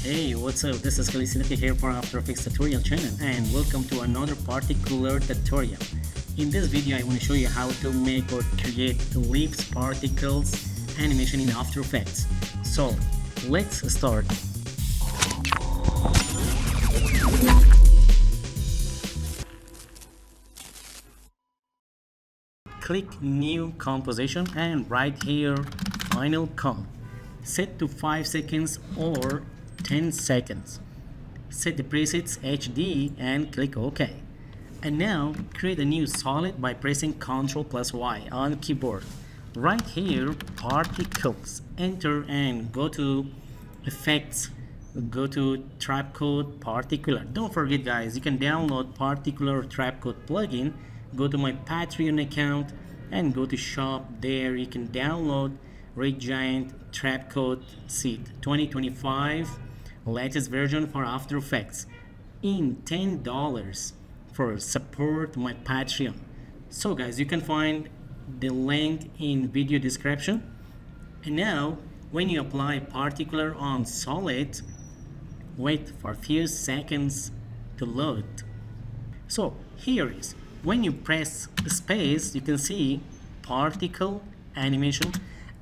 Hey, what's up? This is Kalisinaki here for After Effects tutorial channel and welcome to another particular tutorial. In this video I want to show you how to make or create leaves particles animation in After Effects. So let's start. Click new composition and right here final comp. Set to 5 seconds or 10 seconds. Set the presets HD and click OK. And now create a new solid by pressing Ctrl+Y on keyboard. Right here particles, enter and go to effects, go to Trapcode Particular. Don't forget guys, you can download Particular Trapcode plugin. Go to my Patreon account and go to shop. There you can download Red Giant Trapcode Seed 2025 latest version for After Effects in $10 for support my Patreon. So guys, you can find the link in video description. And now when you apply particular on solid, wait for a few seconds to load. So here is, when you press space you can see particle animation,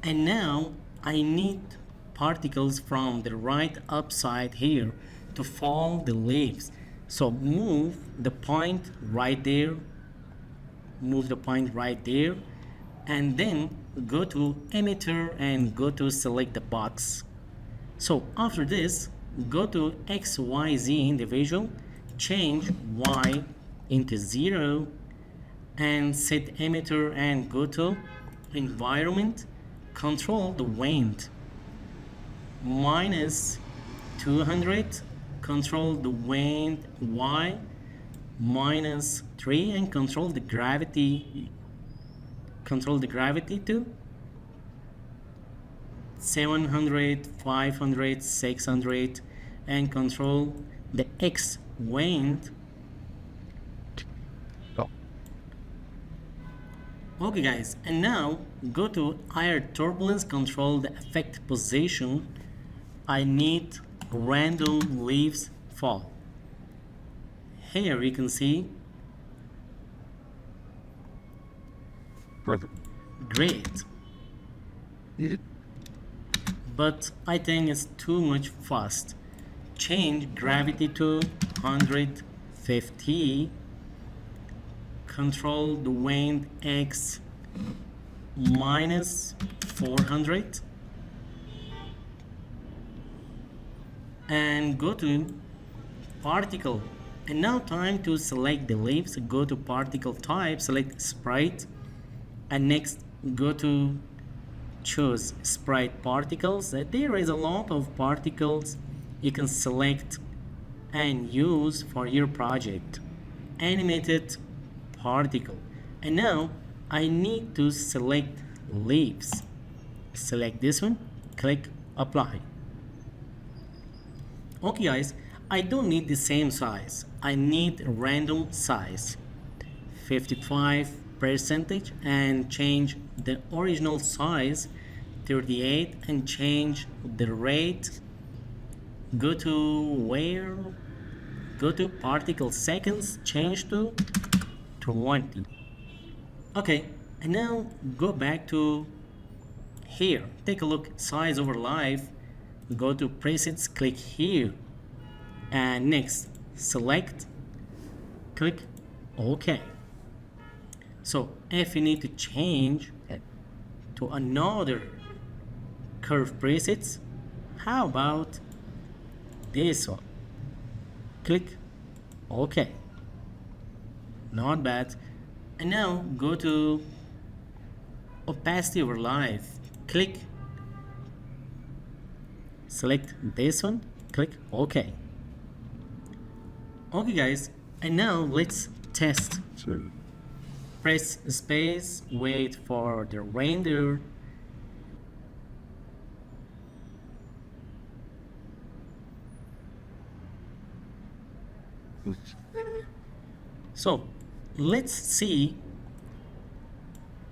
and now I need particles from the right upside here to fall the leaves. So move the point right there, and then go to emitter and go to select the box. So after this, go to XYZ in the visual, change Y into 0 and set emitter and go to environment, control the wind minus 200, control the wind Y minus 3 and control the gravity to 700, 500, 600 and control the X wind. Okay guys, and now go to air turbulence, control the effect position. I need random leaves fall. Here you can see. Great. But I think it's too much fast. Change gravity to 150. Control the wind X minus 400 and go to particle. And now time to select the leaves. Go to particle type, select sprite, and next go to choose sprite particles. There is a lot of particles you can select and use for your project. Animated particle. And now I need to select leaves. Select this one, click apply. Okay guys, I don't need the same size. I need random size 55% and change the original size 38 and change the rate. Go to where? Go to particle seconds, change to 20. Okay, and now go back to here. Take a look, size over life. Go to presets, click here, and next select, click OK. So if you need to change to another curve presets, how about this one? Click OK. Not bad. And now go to opacity over life, click, select this one, click OK. Okay guys, and now let's test. Press space, wait for the render. So let's see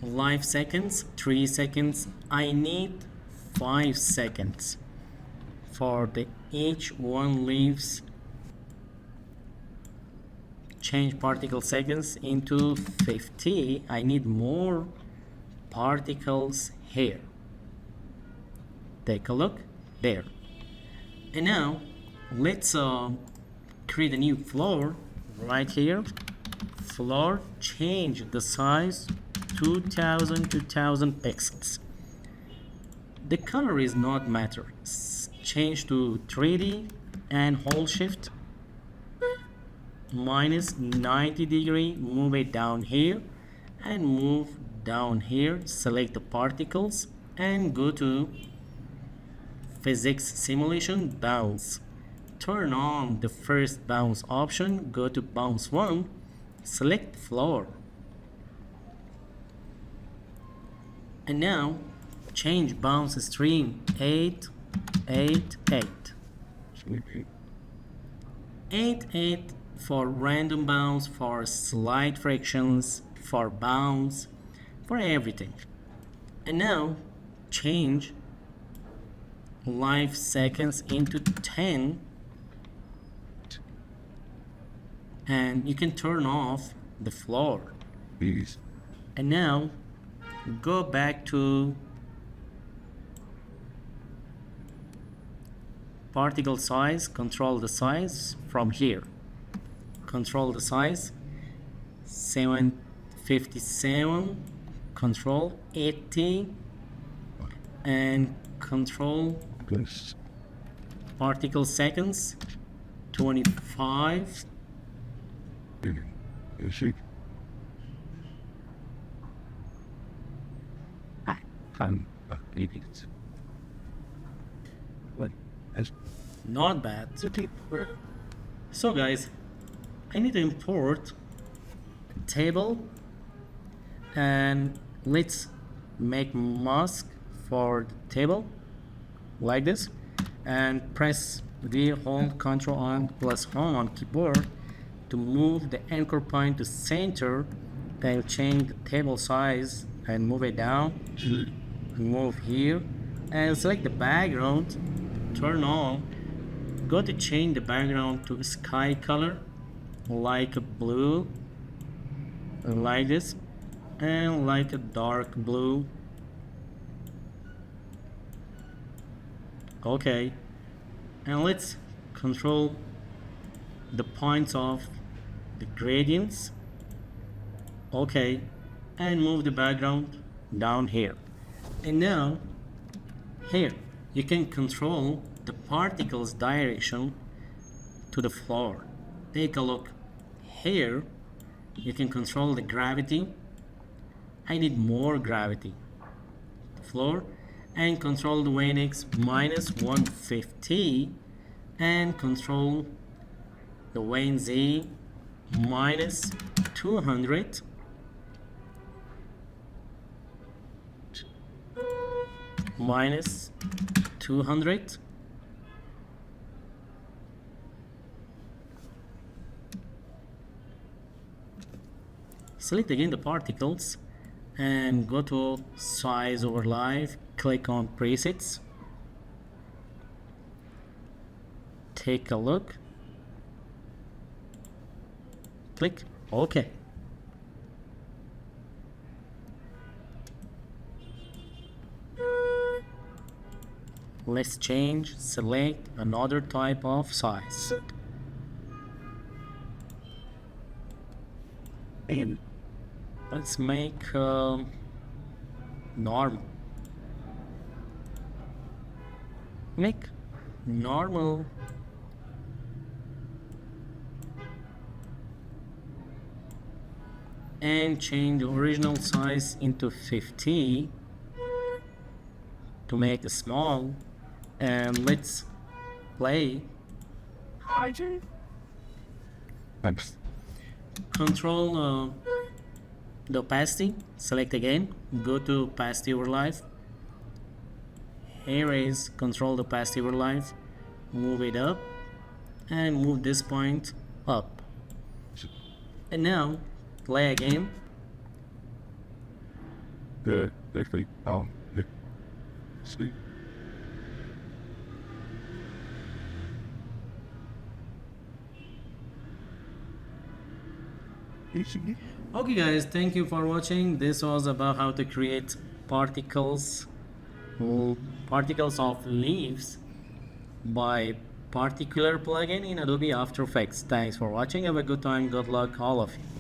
5 seconds, 3 seconds. I need 5 seconds. for the each one leaves, change particle seconds into 50. I need more particles here. Take a look there. And now let's create a new floor right here. Floor, change the size 2000 pixels. The color is not matter. Change to 3D and hold shift minus 90 degree, move it down here and move down here, select the particles and go to physics simulation bounce. Turn on the first bounce option, go to bounce 1, select floor. And now change bounce stream 8, 8, 8. 8, 8 for random bounce, for slight frictions, for bounce, for everything. And now change life seconds into 10, and you can turn off the floor. Please. And now go back to particle size, control the size from here. Control the size 757, control 80, and control Please. particle seconds 25. You see? I'm idiot. What? As Not bad. the tip. So guys, I need to import a table, and let's make mask for the table like this, and press V, hold Ctrl on plus home on keyboard to move the anchor point to center. Then change the table size and move it down, move here and select the background, turn on, go to change the background to sky color like a blue, like this, and like a dark blue. Okay, and let's control the points of the gradients. Okay, and move the background down here. And now here you can control the particles direction to the floor. Take a look here. You can control the gravity. I need more gravity. The floor, and control the Waynex minus 150, and control the Wayne Z minus 200, minus 200, select again the particles and go to size over life, click on presets, take a look, click OK. Let's change, select another type of size. And Let's make normal. Make normal. And change the original size into 50 to make it small. And let's play. thanks. Control the opacity, select again, go to opacity over life. Here is control the opacity over life, move it up and move this point up. And now play again. They sleep. Easy. Okay guys, thank you for watching. This was about how to create particles of leaves by particular plugin in Adobe After Effects. Thanks for watching. Have a good time. Good luck, all of you.